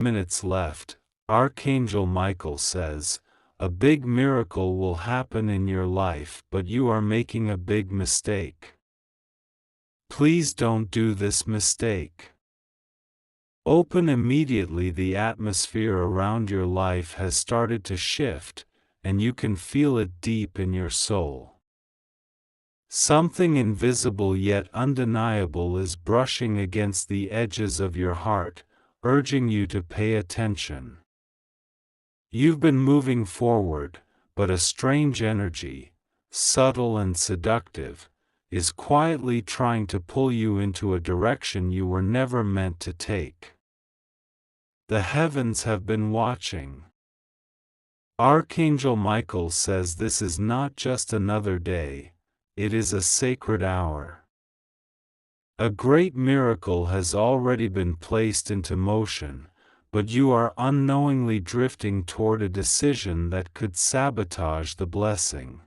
Minutes left. Archangel Michael says, a big miracle will happen in your life, but you are making a big mistake. Please don't do this mistake. Open immediately. The atmosphere around your life has started to shift, and you can feel it deep in your soul. Something invisible yet undeniable is brushing against the edges of your heart, urging you to pay attention. You've been moving forward, but a strange energy, subtle and seductive, is quietly trying to pull you into a direction you were never meant to take. The heavens have been watching. Archangel Michael says this is not just another day, it is a sacred hour. A great miracle has already been placed into motion, but you are unknowingly drifting toward a decision that could sabotage the blessing.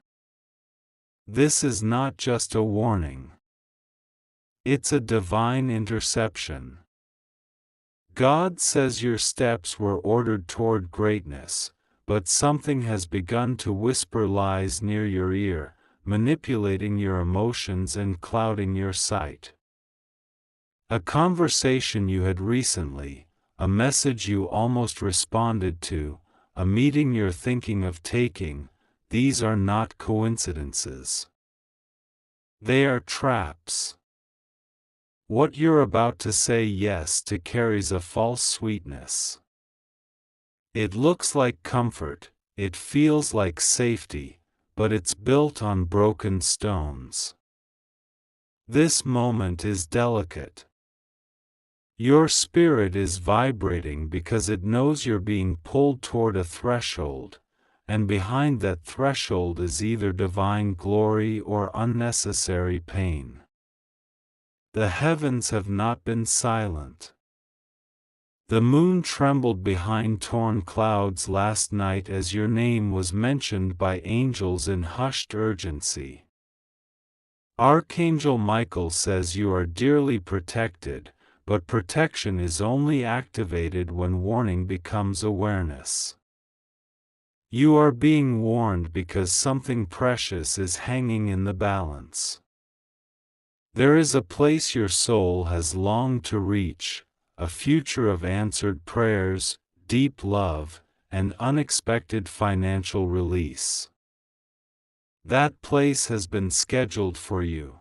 This is not just a warning. It's a divine interception. God says your steps were ordered toward greatness, but something has begun to whisper lies near your ear, manipulating your emotions and clouding your sight. A conversation you had recently, a message you almost responded to, a meeting you're thinking of taking, these are not coincidences. They are traps. What you're about to say yes to carries a false sweetness. It looks like comfort, it feels like safety, but it's built on broken stones. This moment is delicate. Your spirit is vibrating because it knows you're being pulled toward a threshold, and behind that threshold is either divine glory or unnecessary pain. The heavens have not been silent. The moon trembled behind torn clouds last night as your name was mentioned by angels in hushed urgency. Archangel Michael says you are dearly protected, but protection is only activated when warning becomes awareness. You are being warned because something precious is hanging in the balance. There is a place your soul has longed to reach, a future of answered prayers, deep love, and unexpected financial release. That place has been scheduled for you.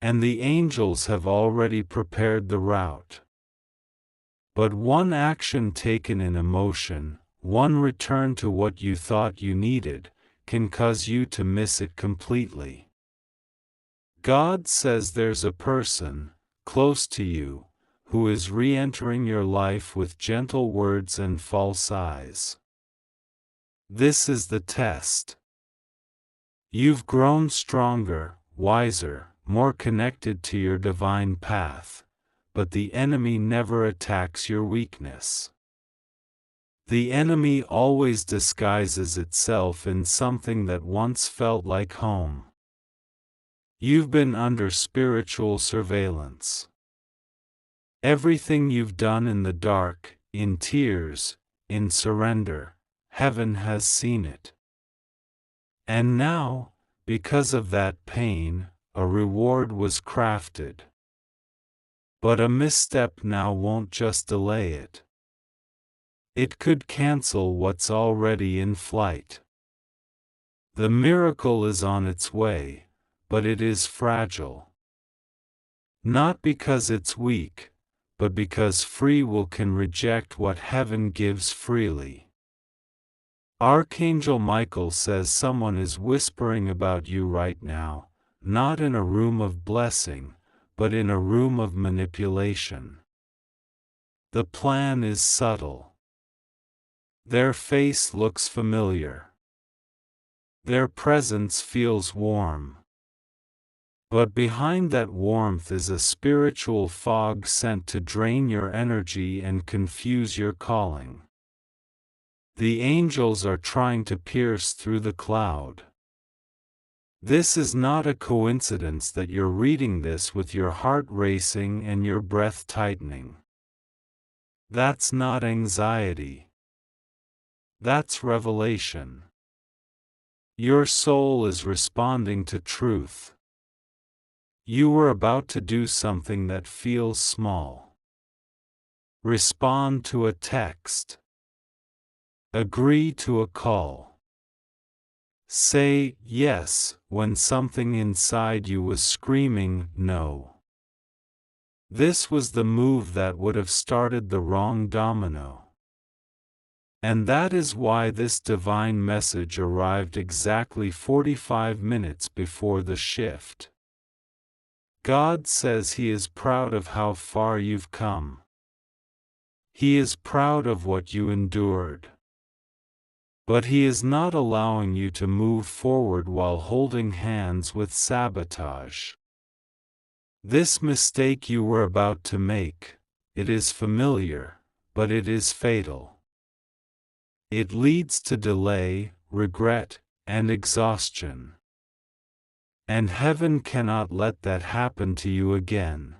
And the angels have already prepared the route. But one action taken in emotion, one return to what you thought you needed, can cause you to miss it completely. God says there's a person, close to you, who is re-entering your life with gentle words and false eyes. This is the test. You've grown stronger, wiser, more connected to your divine path, but the enemy never attacks your weakness. The enemy always disguises itself in something that once felt like home. You've been under spiritual surveillance. Everything you've done in the dark, in tears, in surrender, heaven has seen it. And now, because of that pain, a reward was crafted. But a misstep now won't just delay it. It could cancel what's already in flight. The miracle is on its way, but it is fragile. Not because it's weak, but because free will can reject what heaven gives freely. Archangel Michael says someone is whispering about you right now, not in a room of blessing, but in a room of manipulation. The plan is subtle. Their face looks familiar. Their presence feels warm. But behind that warmth is a spiritual fog sent to drain your energy and confuse your calling. The angels are trying to pierce through the cloud. This is not a coincidence that you're reading this with your heart racing and your breath tightening. That's not anxiety. That's revelation. Your soul is responding to truth. You were about to do something that feels small. Respond to a text. Agree to a call. Say yes when something inside you was screaming no. This was the move that would have started the wrong domino. And that is why this divine message arrived exactly 45 minutes before the shift. God says He is proud of how far you've come. He is proud of what you endured. But He is not allowing you to move forward while holding hands with sabotage. This mistake you were about to make, it is familiar, but it is fatal. It leads to delay, regret, and exhaustion. And heaven cannot let that happen to you again.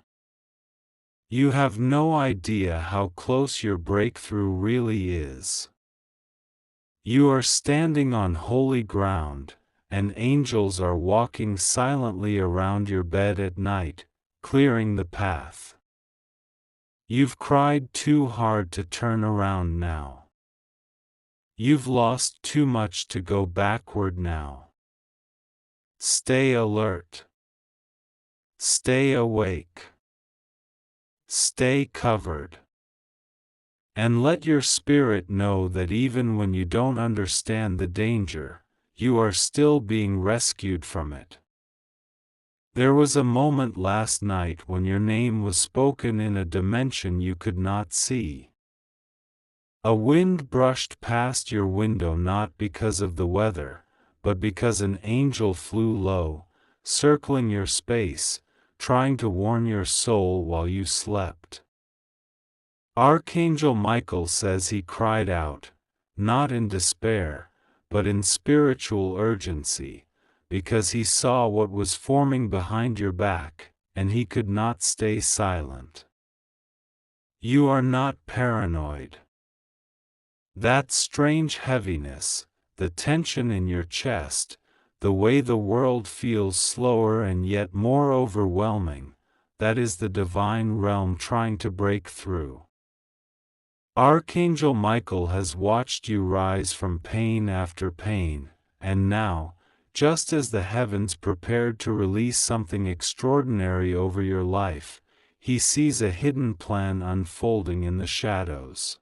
You have no idea how close your breakthrough really is. You are standing on holy ground, and angels are walking silently around your bed at night, clearing the path. You've cried too hard to turn around now. You've lost too much to go backward now. Stay alert. Stay awake. Stay covered. And let your spirit know that even when you don't understand the danger, you are still being rescued from it. There was a moment last night when your name was spoken in a dimension you could not see. A wind brushed past your window not because of the weather, but because an angel flew low, circling your space, trying to warn your soul while you slept. Archangel Micheal says he cried out, not in despair, but in spiritual urgency, because he saw what was forming behind your back, and he could not stay silent. You are not paranoid. That strange heaviness, the tension in your chest, the way the world feels slower and yet more overwhelming, that is the divine realm trying to break through. Archangel Micheal has watched you rise from pain after pain, and now, just as the heavens prepared to release something extraordinary over your life, he sees a hidden plan unfolding in the shadows.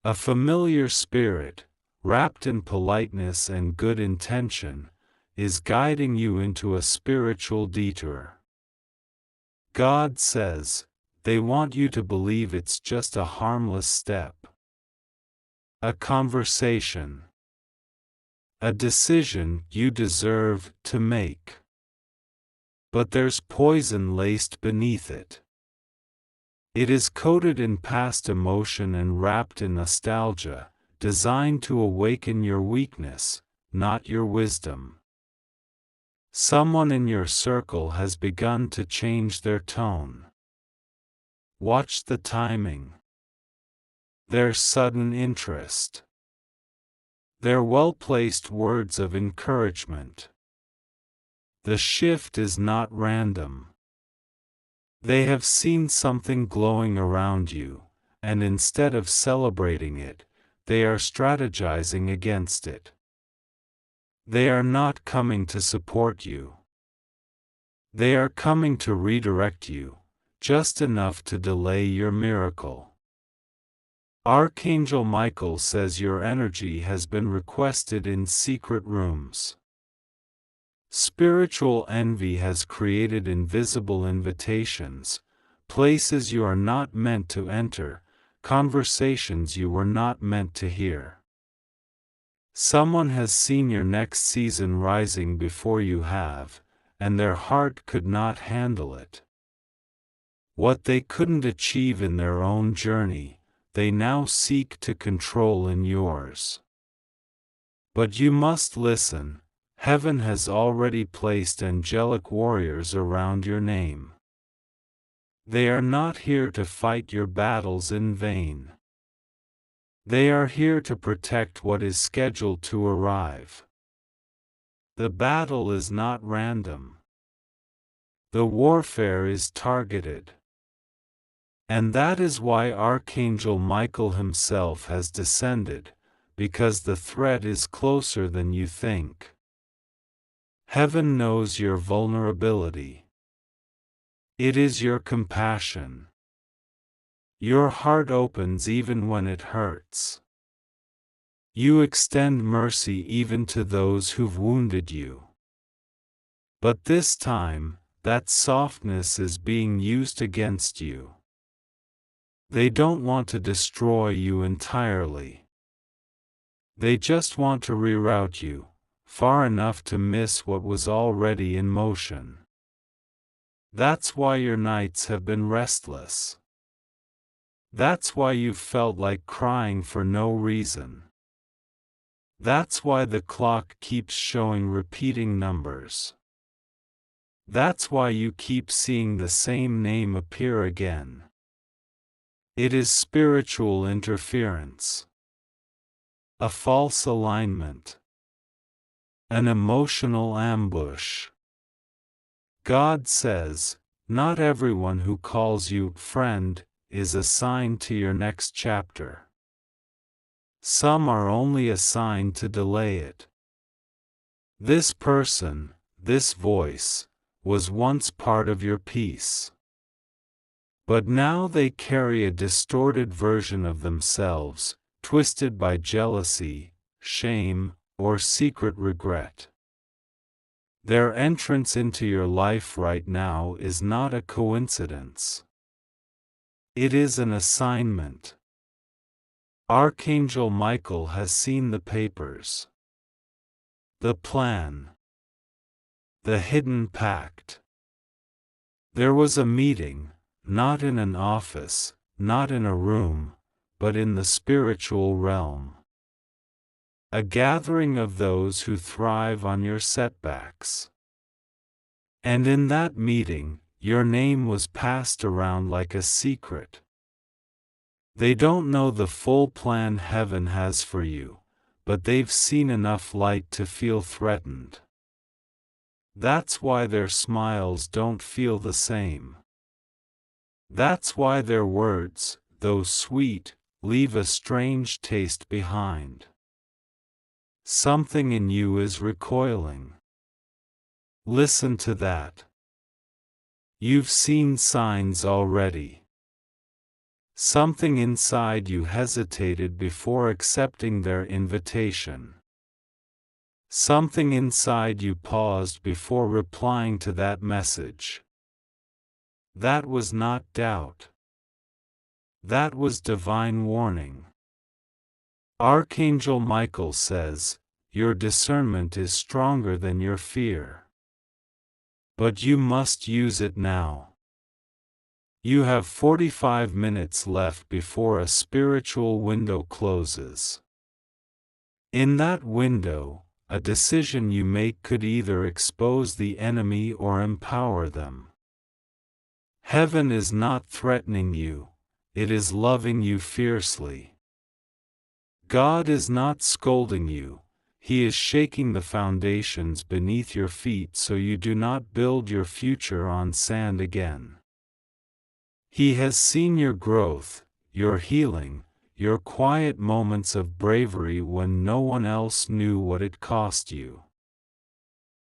A familiar spirit, wrapped in politeness and good intention, is guiding you into a spiritual detour. God says, they want you to believe it's just a harmless step. A conversation. A decision you deserve to make. But there's poison laced beneath it. It is coated in past emotion and wrapped in nostalgia, designed to awaken your weakness, not your wisdom. Someone in your circle has begun to change their tone. Watch the timing. Their sudden interest. Their well-placed words of encouragement. The shift is not random. They have seen something glowing around you, and instead of celebrating it, they are strategizing against it. They are not coming to support you. They are coming to redirect you, just enough to delay your miracle. Archangel Micheal says your energy has been requested in secret rooms. Spiritual envy has created invisible invitations, places you are not meant to enter, conversations you were not meant to hear. Someone has seen your next season rising before you have, and their heart could not handle it. What they couldn't achieve in their own journey, they now seek to control in yours. But you must listen. Heaven has already placed angelic warriors around your name. They are not here to fight your battles in vain. They are here to protect what is scheduled to arrive. The battle is not random. The warfare is targeted. And that is why Archangel Michael himself has descended, because the threat is closer than you think. Heaven knows your vulnerability. It is your compassion. Your heart opens even when it hurts. You extend mercy even to those who've wounded you. But this time, that softness is being used against you. They don't want to destroy you entirely. They just want to reroute you, far enough to miss what was already in motion. That's why your nights have been restless. That's why you've felt like crying for no reason. That's why the clock keeps showing repeating numbers. That's why you keep seeing the same name appear again. It is spiritual interference. A false alignment. An emotional ambush. God says, not everyone who calls you friend is assigned to your next chapter. Some are only assigned to delay it. This person, this voice, was once part of your peace. But now they carry a distorted version of themselves, twisted by jealousy, shame, or secret regret. Their entrance into your life right now is not a coincidence. It is an assignment. Archangel Michael has seen the papers. The plan. The hidden pact. There was a meeting, not in an office, not in a room, but in the spiritual realm. A gathering of those who thrive on your setbacks. And in that meeting, your name was passed around like a secret. They don't know the full plan heaven has for you, but they've seen enough light to feel threatened. That's why their smiles don't feel the same. That's why their words, though sweet, leave a strange taste behind. Something in you is recoiling. Listen to that. You've seen signs already. Something inside you hesitated before accepting their invitation. Something inside you paused before replying to that message. That was not doubt. That was divine warning. Archangel Michael says, your discernment is stronger than your fear. But you must use it now. You have 45 minutes left before a spiritual window closes. In that window, a decision you make could either expose the enemy or empower them. Heaven is not threatening you, it is loving you fiercely. God is not scolding you, He is shaking the foundations beneath your feet so you do not build your future on sand again. He has seen your growth, your healing, your quiet moments of bravery when no one else knew what it cost you.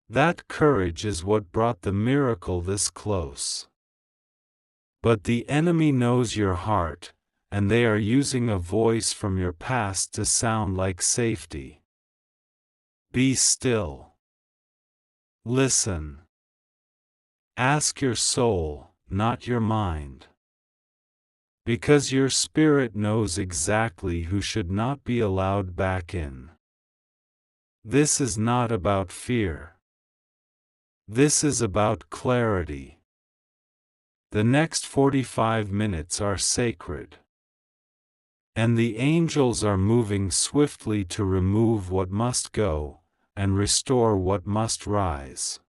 That courage is what brought the miracle this close. But the enemy knows your heart, and they are using a voice from your past to sound like safety. Be still. Listen. Ask your soul, not your mind. Because your spirit knows exactly who should not be allowed back in. This is not about fear. This is about clarity. The next 45 minutes are sacred. And the angels are moving swiftly to remove what must go, and restore what must rise.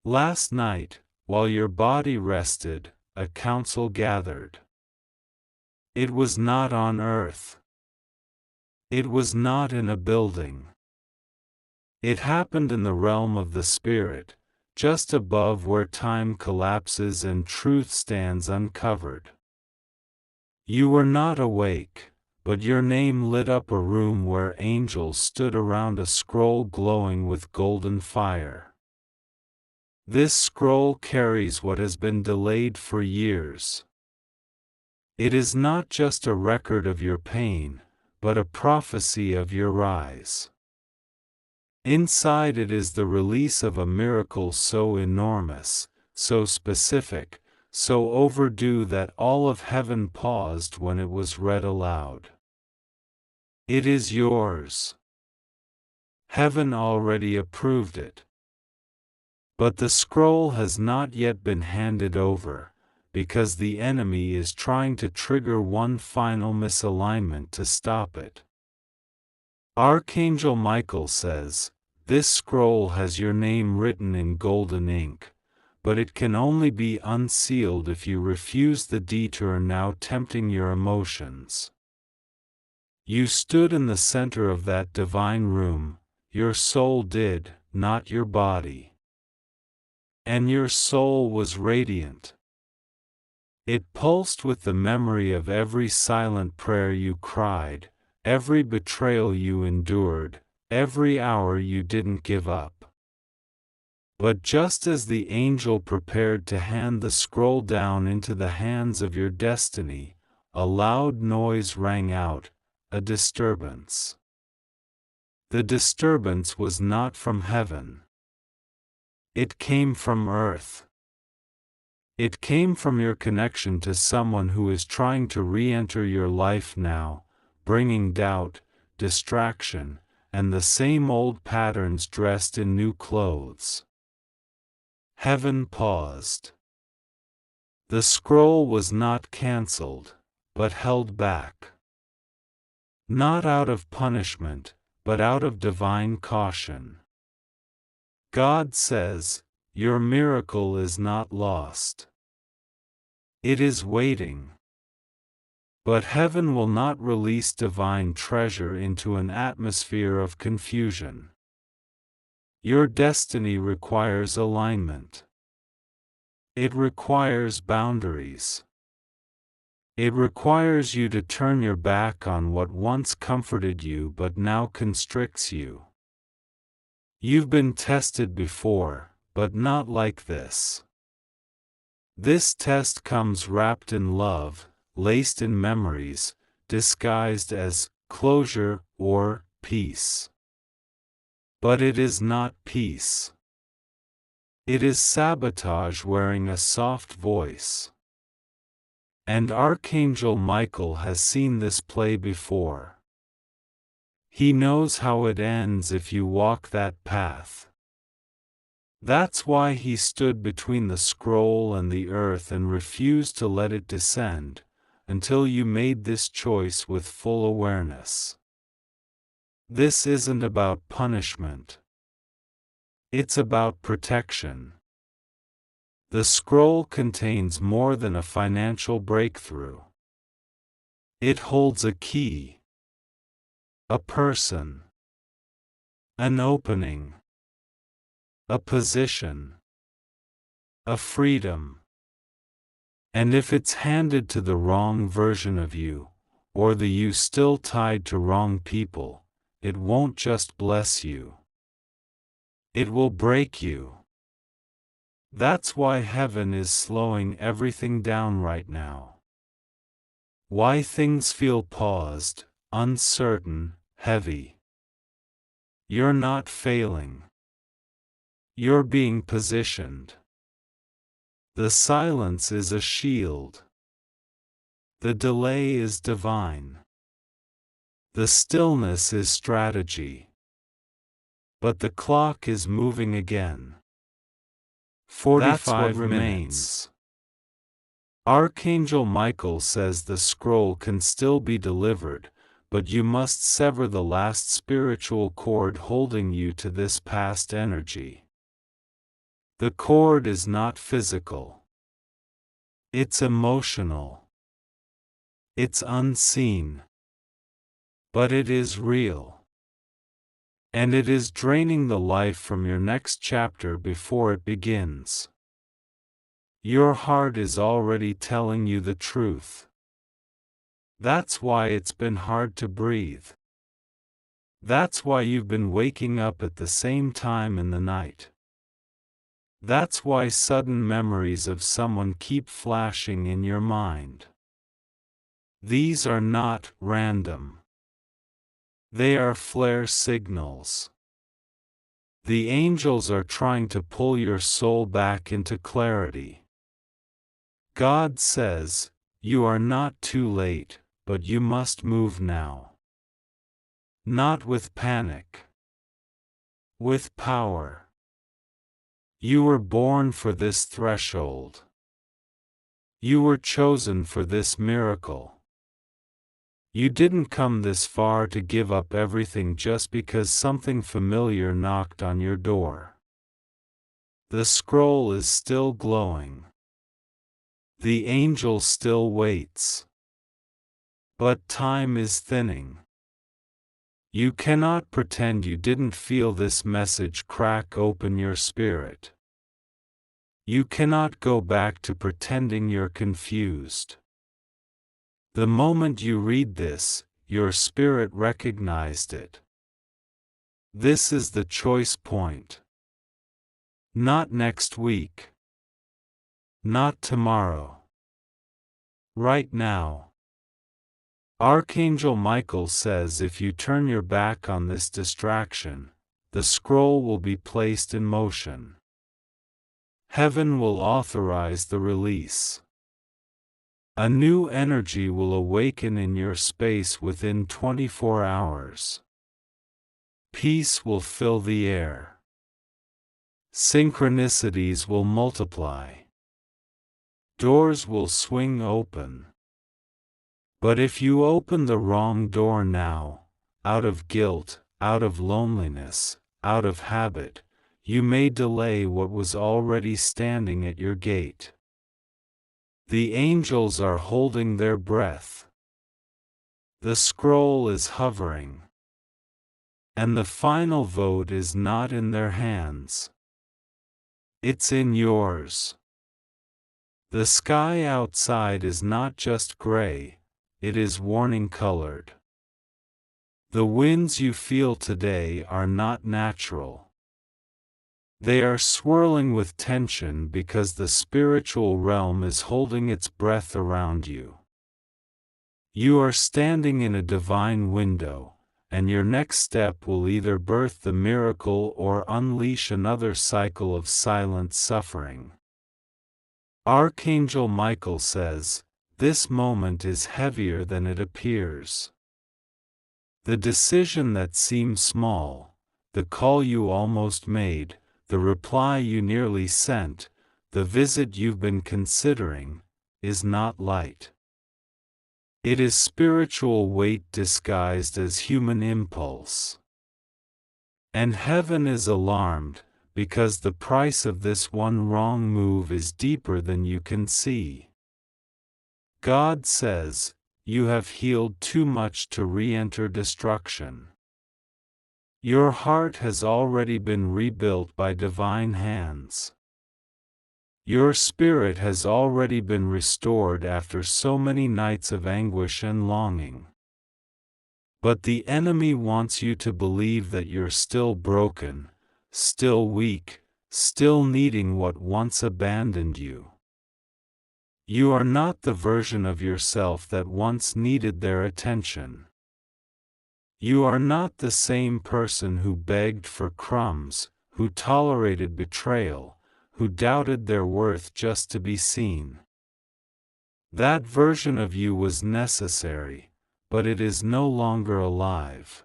Last night, while your body rested, a council gathered. It was not on earth. It was not in a building. It happened in the realm of the spirit, just above where time collapses and truth stands uncovered. You were not awake, but your name lit up a room where angels stood around a scroll glowing with golden fire. This scroll carries what has been delayed for years. It is not just a record of your pain, but a prophecy of your rise. Inside it is the release of a miracle so enormous, so specific, so overdue that all of heaven paused when it was read aloud. It is yours. Heaven already approved it. But the scroll has not yet been handed over, because the enemy is trying to trigger one final misalignment to stop it. Archangel Micheal says, "This scroll has your name written in golden ink, but it can only be unsealed if you refuse the detour now tempting your emotions." You stood in the center of that divine room, your soul did, not your body. And your soul was radiant. It pulsed with the memory of every silent prayer you cried, every betrayal you endured, every hour you didn't give up. But just as the angel prepared to hand the scroll down into the hands of your destiny, a loud noise rang out, a disturbance. The disturbance was not from heaven. It came from earth. It came from your connection to someone who is trying to re-enter your life now, bringing doubt, distraction, and the same old patterns dressed in new clothes. Heaven paused. The scroll was not cancelled, but held back. Not out of punishment, but out of divine caution. God says, your miracle is not lost. It is waiting. But heaven will not release divine treasure into an atmosphere of confusion. Your destiny requires alignment. It requires boundaries. It requires you to turn your back on what once comforted you but now constricts you. You've been tested before, but not like this. This test comes wrapped in love, laced in memories, disguised as closure or peace. But it is not peace. It is sabotage wearing a soft voice. And Archangel Micheal has seen this play before. He knows how it ends if you walk that path. That's why he stood between the scroll and the earth and refused to let it descend, until you made this choice with full awareness. This isn't about punishment. It's about protection. The scroll contains more than a financial breakthrough. It holds a key, a person, an opening, a position, a freedom. And if it's handed to the wrong version of you, or the you still tied to wrong people, it won't just bless you. It will break you. That's why heaven is slowing everything down right now. Why things feel paused, uncertain, heavy. You're not failing. You're being positioned. The silence is a shield. The delay is divine. The stillness is strategy. But the clock is moving again. 45 remains. Archangel Micheal says the scroll can still be delivered, but you must sever the last spiritual cord holding you to this past energy. The cord is not physical. It's emotional. It's unseen. But it is real. And it is draining the life from your next chapter before it begins. Your heart is already telling you the truth. That's why it's been hard to breathe. That's why you've been waking up at the same time in the night. That's why sudden memories of someone keep flashing in your mind. These are not random. They are flare signals. The angels are trying to pull your soul back into clarity. God says, you are not too late, but you must move now. Not with panic. With power. You were born for this threshold. You were chosen for this miracle. You didn't come this far to give up everything just because something familiar knocked on your door. The scroll is still glowing. The angel still waits. But time is thinning. You cannot pretend you didn't feel this message crack open your spirit. You cannot go back to pretending you're confused. The moment you read this, your spirit recognized it. This is the choice point. Not next week. Not tomorrow. Right now. Archangel Micheal says if you turn your back on this distraction, the scroll will be placed in motion. Heaven will authorize the release. A new energy will awaken in your space within 24 hours. Peace will fill the air. Synchronicities will multiply. Doors will swing open. But if you open the wrong door now, out of guilt, out of loneliness, out of habit, you may delay what was already standing at your gate. The angels are holding their breath. The scroll is hovering. And the final vote is not in their hands. It's in yours. The sky outside is not just gray, it is warning-colored. The winds you feel today are not natural. They are swirling with tension because the spiritual realm is holding its breath around you. You are standing in a divine window, and your next step will either birth the miracle or unleash another cycle of silent suffering. Archangel Micheal says, this moment is heavier than it appears. The decision that seemed small, the call you almost made, the reply you nearly sent, the visit you've been considering, is not light. It is spiritual weight disguised as human impulse. And heaven is alarmed, because the price of this one wrong move is deeper than you can see. God says, you have healed too much to re-enter destruction. Your heart has already been rebuilt by divine hands. Your spirit has already been restored after so many nights of anguish and longing. But the enemy wants you to believe that you're still broken, still weak, still needing what once abandoned you. You are not the version of yourself that once needed their attention. You are not the same person who begged for crumbs, who tolerated betrayal, who doubted their worth just to be seen. That version of you was necessary, but it is no longer alive.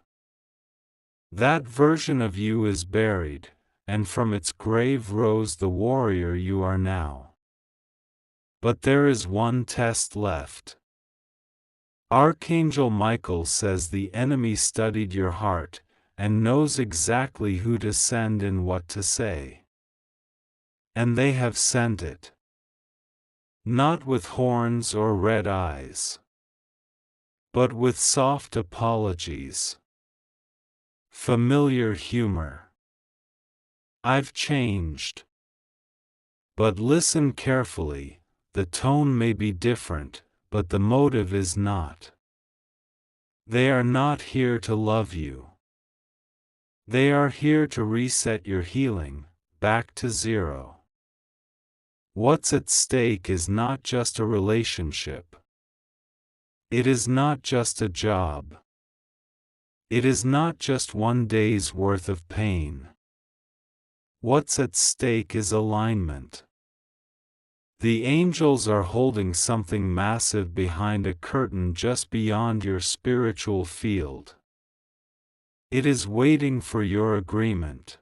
That version of you is buried, and from its grave rose the warrior you are now. But there is one test left. Archangel Micheal says the enemy studied your heart, and knows exactly who to send and what to say. And they have sent it. not with horns or red eyes, but with soft apologies, familiar humor. I've changed. But listen carefully, the tone may be different, but the motive is not. They are not here to love you. They are here to reset your healing, back to zero. What's at stake is not just a relationship. It is not just a job. It is not just one day's worth of pain. What's at stake is alignment. The angels are holding something massive behind a curtain just beyond your spiritual field. It is waiting for your agreement.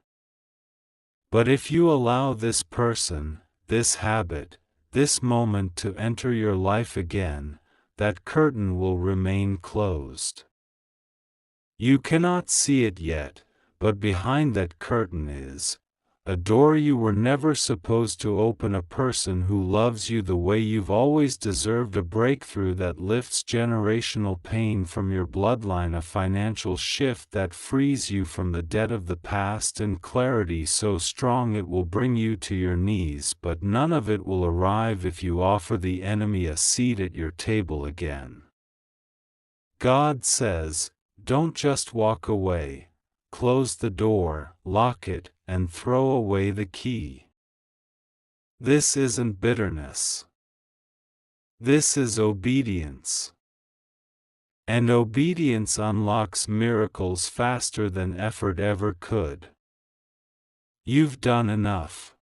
But if you allow this person, this habit, this moment to enter your life again, that curtain will remain closed. You cannot see it yet, but behind that curtain is a door you were never supposed to open. A person who loves you the way you've always deserved, a breakthrough that lifts generational pain from your bloodline, a financial shift that frees you from the debt of the past, and clarity so strong it will bring you to your knees. But none of it will arrive if you offer the enemy a seat at your table again. God says, don't just walk away. Close the door, lock it, and throw away the key. This isn't bitterness. This is obedience. And obedience unlocks miracles faster than effort ever could. You've done enough.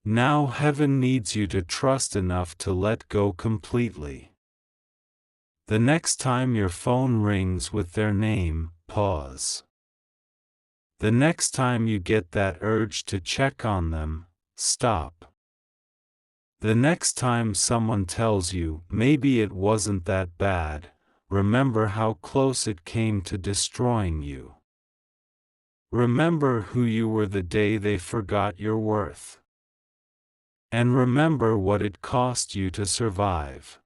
Now heaven needs you to trust enough to let go completely. The next time your phone rings with their name, pause. The next time you get that urge to check on them, stop. The next time someone tells you, maybe it wasn't that bad, remember how close it came to destroying you. Remember who you were the day they forgot your worth. And remember what it cost you to survive.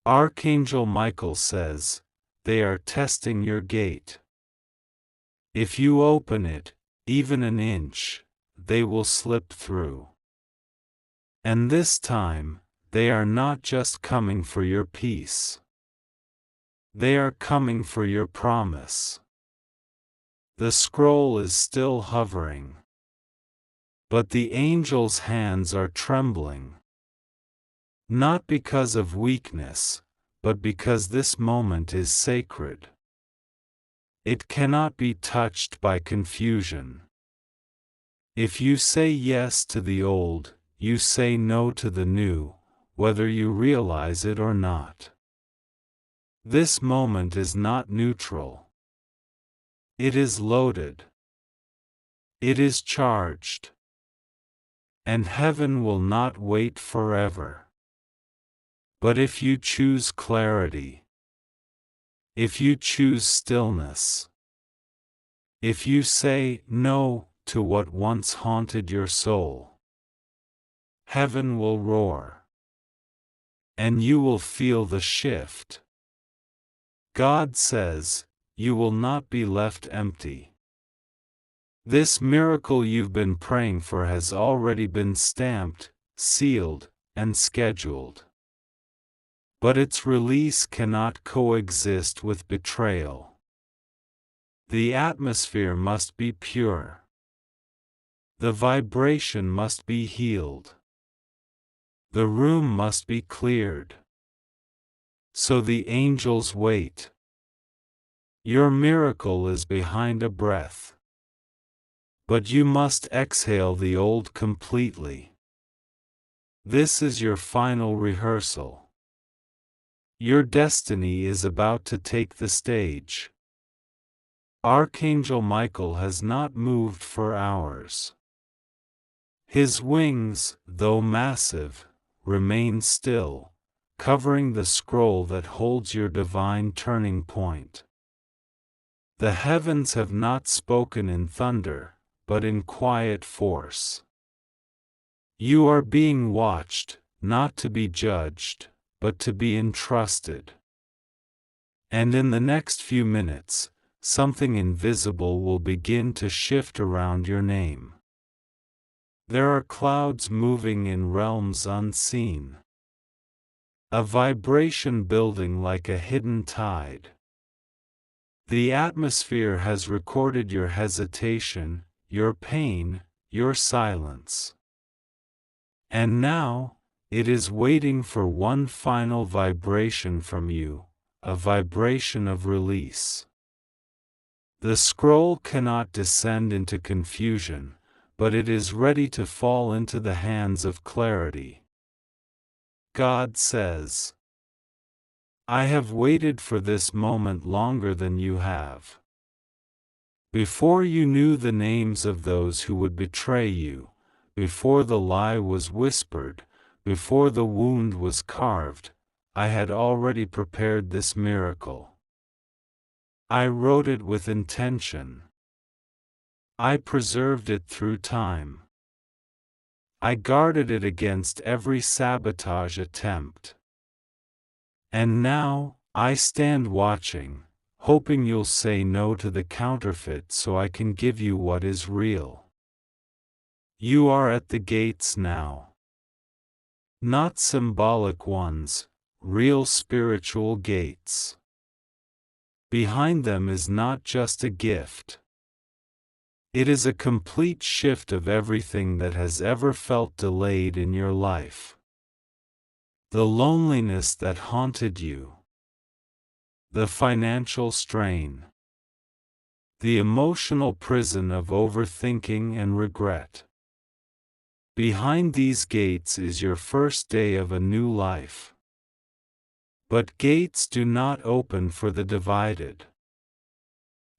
Archangel Micheal says, they are testing your gate. If you open it, even an inch, they will slip through. And this time, they are not just coming for your peace. They are coming for your promise. The scroll is still hovering. But the angel's hands are trembling. Not because of weakness, but because this moment is sacred. It cannot be touched by confusion. If you say yes to the old, you say no to the new, whether you realize it or not. This moment is not neutral. It is loaded. It is charged. And heaven will not wait forever. But if you choose clarity, if you choose stillness, if you say no to what once haunted your soul, heaven will roar. And you will feel the shift. God says, you will not be left empty. This miracle you've been praying for has already been stamped, sealed, and scheduled. But its release cannot coexist with betrayal. The atmosphere must be pure. The vibration must be healed. The room must be cleared. So the angels wait. Your miracle is behind a breath. But you must exhale the old completely. This is your final rehearsal. Your destiny is about to take the stage. Archangel Micheal has not moved for hours. His wings, though massive, remain still, covering the scroll that holds your divine turning point. The heavens have not spoken in thunder, but in quiet force. You are being watched, not to be judged, but to be entrusted. And in the next few minutes, something invisible will begin to shift around your name. There are clouds moving in realms unseen. A vibration building like a hidden tide. The atmosphere has recorded your hesitation, your pain, your silence. And now, it is waiting for one final vibration from you, a vibration of release. The scroll cannot descend into confusion, but it is ready to fall into the hands of clarity. God says, I have waited for this moment longer than you have. Before you knew the names of those who would betray you, before the lie was whispered, before the wound was carved, I had already prepared this miracle. I wrote it with intention. I preserved it through time. I guarded it against every sabotage attempt. And now, I stand watching, hoping you'll say no to the counterfeit so I can give you what is real. You are at the gates now. Not symbolic ones, real spiritual gates. Behind them is not just a gift. It is a complete shift of everything that has ever felt delayed in your life. The loneliness that haunted you. The financial strain. The emotional prison of overthinking and regret. Behind these gates is your first day of a new life. But gates do not open for the divided.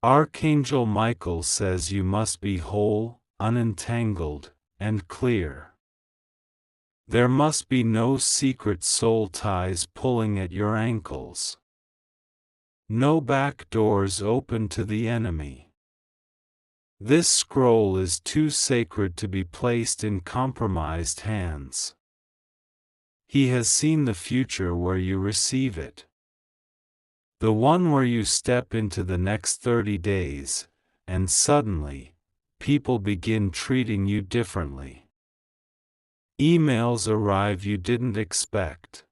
Archangel Micheal says you must be whole, unentangled, and clear. There must be no secret soul ties pulling at your ankles. No back doors open to the enemy. This scroll is too sacred to be placed in compromised hands. He has seen the future where you receive it. The one where you step into the next 30 days, and suddenly, people begin treating you differently. Emails arrive you didn't expect.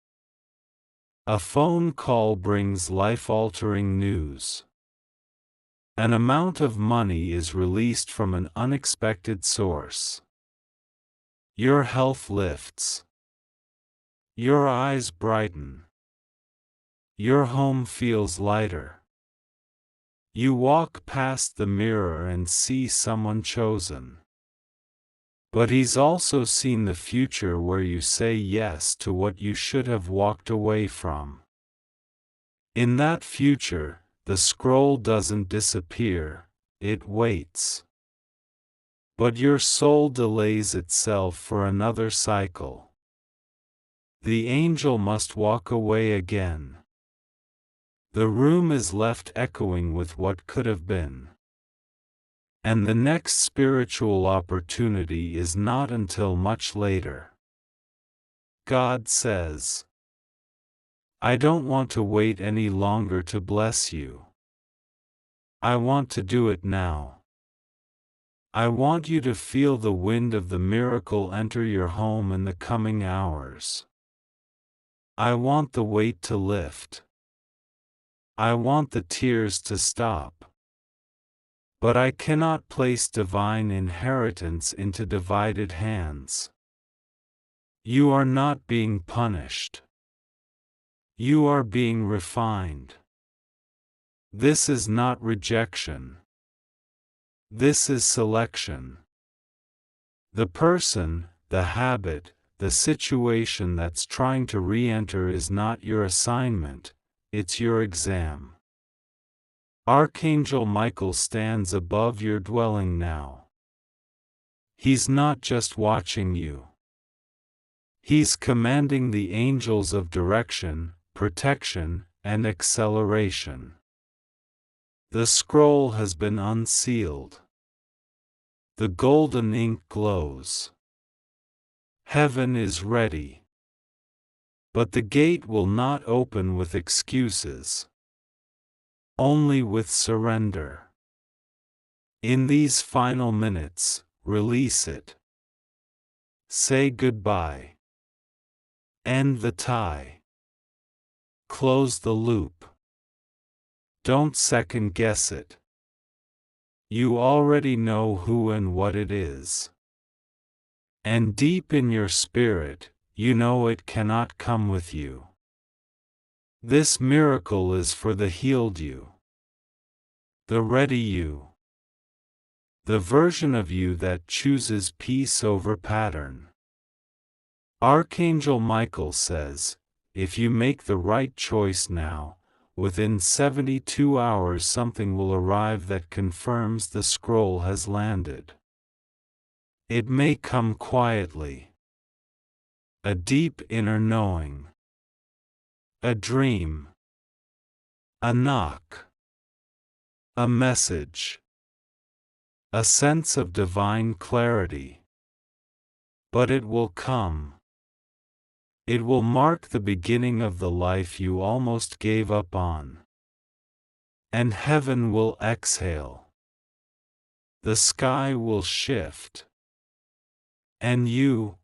A phone call brings life-altering news. An amount of money is released from an unexpected source. Your health lifts. Your eyes brighten. Your home feels lighter. You walk past the mirror and see someone chosen. But he's also seen the future where you say yes to what you should have walked away from. In that future, the scroll doesn't disappear, it waits. But your soul delays itself for another cycle. The angel must walk away again. The room is left echoing with what could have been. And the next spiritual opportunity is not until much later. God says, I don't want to wait any longer to bless you. I want to do it now. I want you to feel the wind of the miracle enter your home in the coming hours. I want the weight to lift. I want the tears to stop. But I cannot place divine inheritance into divided hands. You are not being punished. You are being refined. This is not rejection. This is selection. The person, the habit, the situation that's trying to re-enter is not your assignment, it's your exam. Archangel Micheal stands above your dwelling now. He's not just watching you. He's commanding the angels of direction, protection, and acceleration. The scroll has been unsealed. The golden ink glows. Heaven is ready. But the gate will not open with excuses, only with surrender. In these final minutes, release it. Say goodbye. End the tie. Close the loop. Don't second guess it. You already know who and what it is. And deep in your spirit, you know it cannot come with you. This miracle is for the healed you, the ready you, the version of you that chooses peace over pattern. Archangel Micheal says, if you make the right choice now, within 72 hours something will arrive that confirms the scroll has landed. It may come quietly. A deep inner knowing. A dream. A knock. A message. A sense of divine clarity. But it will come. It will mark the beginning of the life you almost gave up on. And heaven will exhale. The sky will shift. And you,